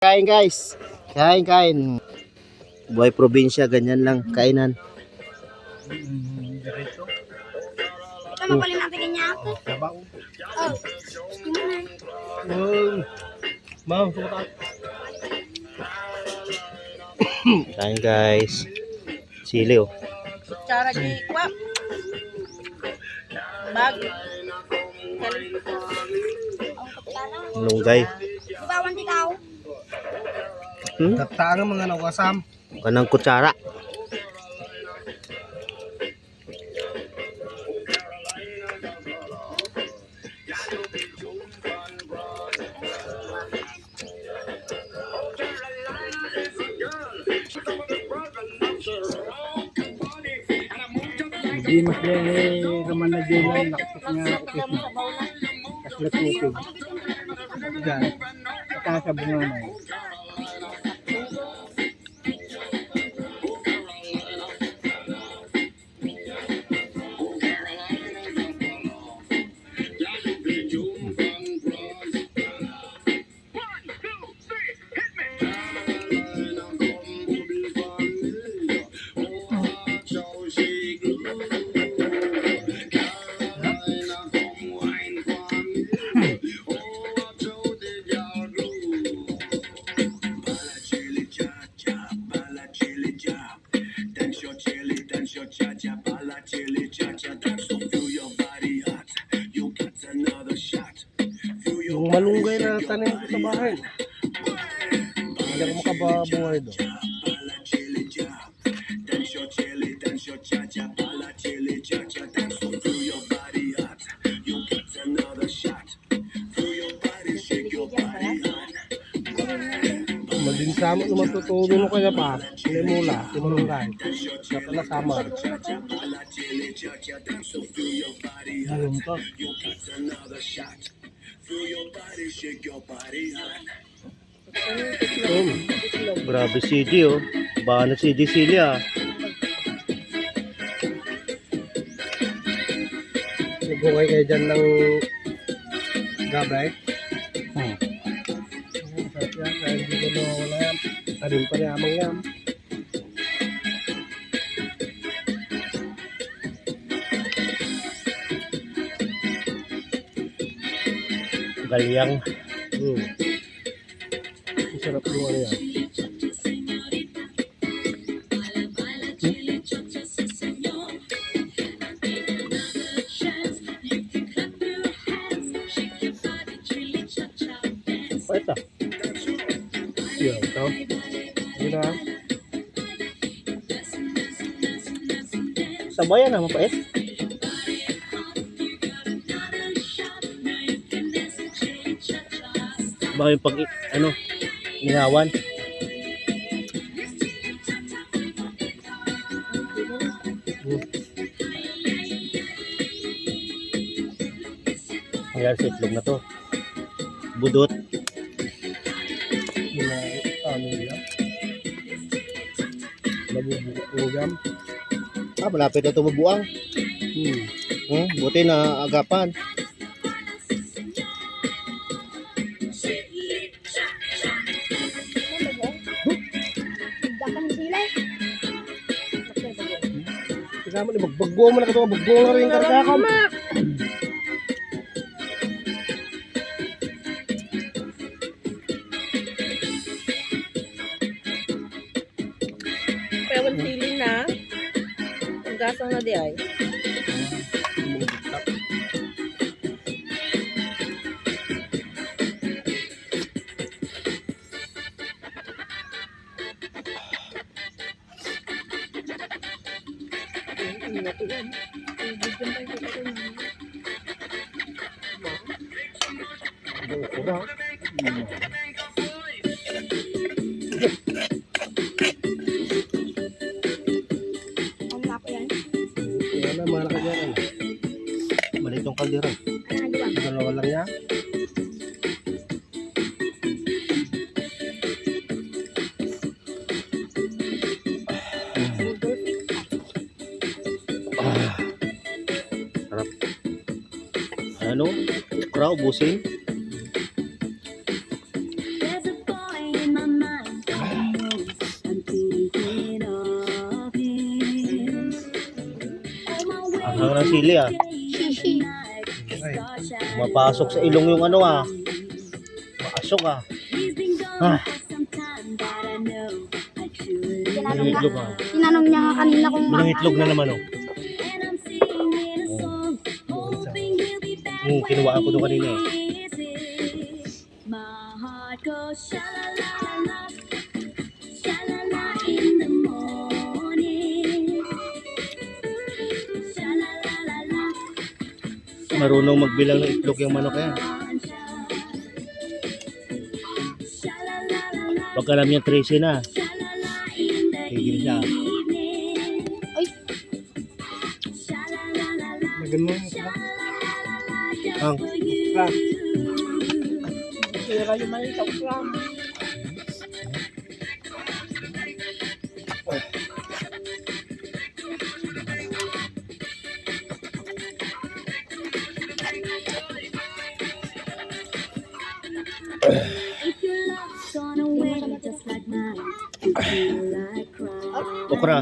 Kain guys. Kain. Buhay probinsya, ganyan lang kainan. Diretso. Ito mapalin natin ganyan. Sabaw. Oh. Mau, sukat. Kain guys. Sili oh. Cara di kwak. Bag. Lunggay. Bawan di kau. Tatanga mga nakasam. Kanang kutsara. Di mas dahil kaman na din ang nakapit nga upit mo. Tapos latupig. Diyan. Itaas sa bunga na yun. Yung malunggay na tanim ko sa bahay. Hindi ako makababuhay doon. Malinsama naman tutulong mo kaya pa. Hindi mula, tinulungan. Kapala samar. Ayun to. Grabe CD oh. Baka na CD sili ah. Nagbungay kayo dyan ng gabay. Masarap yan. Kaya hindi ko nawawala yan. Tanim pa niya amang yan. Galyang. Masarap yung ano yan. Pait ah. Yan, ito. Yun na. Sabayan ah, mapait. Baka yung pag ano, ihawan. Ayan sa itlog na to. Budot. Yun na. Ano yan. Nabubukugam. Malapit na ito mabuang. Buti na agapan. Dakan sila. Kaya mo, magbago mo na ito. Magbago na rin karkakam. Pewan sili na. Ang gasang na di ay. Ang laki yan. Yan na, malaki yan. Maliit yung kaldero. Dalawa lang yan. Sarap. Ano? Ukra, ubusin. sili ah. Sisi. Ay, Mapasok sa ilong yung ano ah. Maasok ah. Ah, Tinanong niya, itlog ah. tinanong niya nga kanina kung Itlog na naman oh. Kinuhaan ko doon kanina eh. Marunong magbilang ng itlog yung manok yan. Pag alam niya 13 na, tigil siya. lagyan mo yung isa. Ang, Ah, Sira yung mali sa uklam. okra.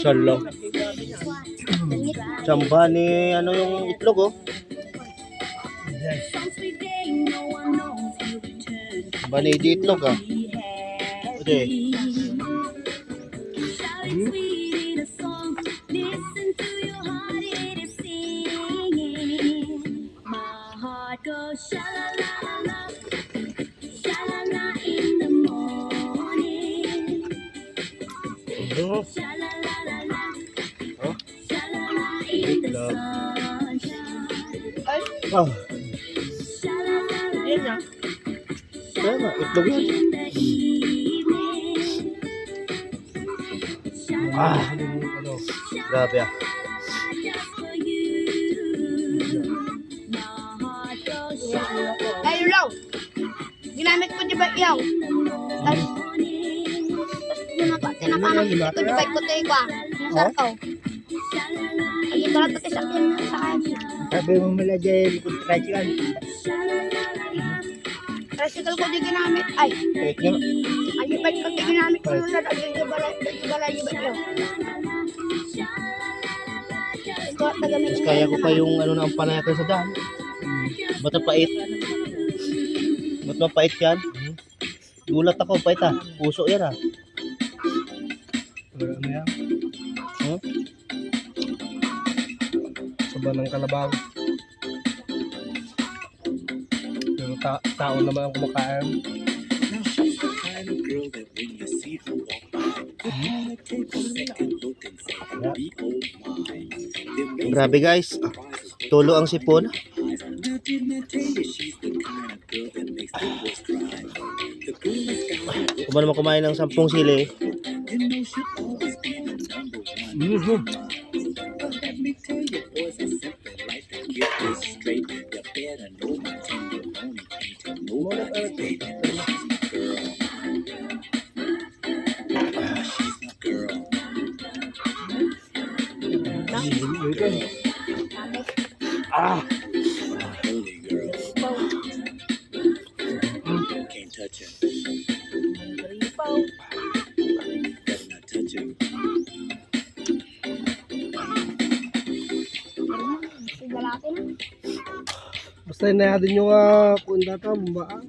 Salang. Samba ni ano yung itlog oh. Samba ni di itlog ah. Okay. Itlog. Ah, Yan na. tama, itlog yan. Ah, ano, grabe ah. Ay, ulaw. Ginamit ko di ba iyaw? Tapos, tinapanak ko di ba ko tayo ka? Nasarto. Lagi ko lang pati sakyan sa kanya. sabi mo mula dyan, kung tricycle. Tricycle ko di ginamit. Ay, Kahit nga, ay di ba ko di ginamit ko nung ay di ba iyaw? Ito, tagamit mas kaya ko pa yung ano na ang panaya sa daan. Ba't mapait? Ba't mapait yan? Gulat ako, pait ah. Puso yan ah. Ano yan? Hmm? Saba ng kalabaw. Pero tao naman ang kumakain. Grabe guys. Tulo ang sipon. Kung naman kumain ng 10 sili, ah, Ripaw. Lalaki na. Basta na din yung kung data, bumbaan.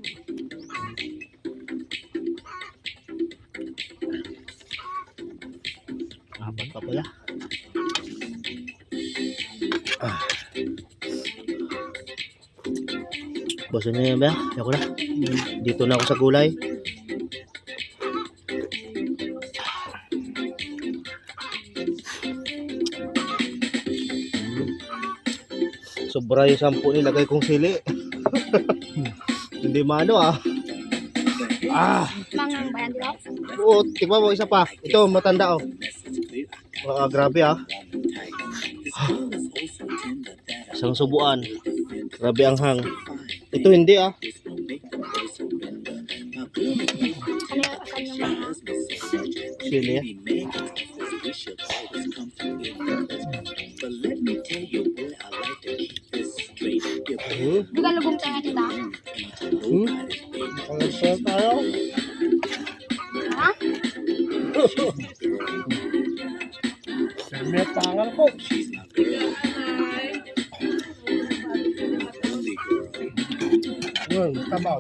apat pa pala. Ah. Boso na yan ba? Ako na. Dito na ako sa gulay. Sobra yung 10 nilagay kong sili. Hindi mano ah. Ah, Mangang bayan dito. oo, tingnan mo isa pa. Ito, matanda oh. Grabe ah. Isang subuan. Grabe ang hang. Ito hindi ah. Ano yung asan yung mga? Sili. Di ka lubong tayo kita? Nakalagsaya tayo. Ha? May pangal ko. Yun, tabaw.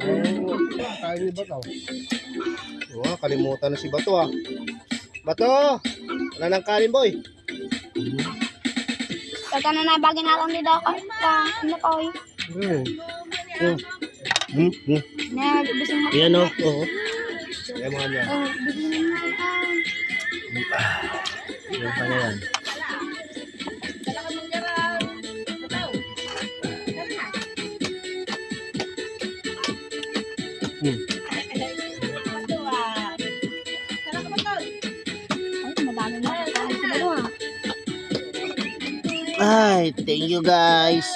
Kain ni Bato. Oh, kalimutan na si Bato ah. Bato! Wala nang kanin boy. Kaya na nabagin na lang nila ka. Ano ka, oy? Nabibising mo. Yan o. Oo. Yan mga yan. Oh, bigyan mo na. Yan pa na yan. Ay, madami na. Ay, si Bato, ah. Ay, thank you guys.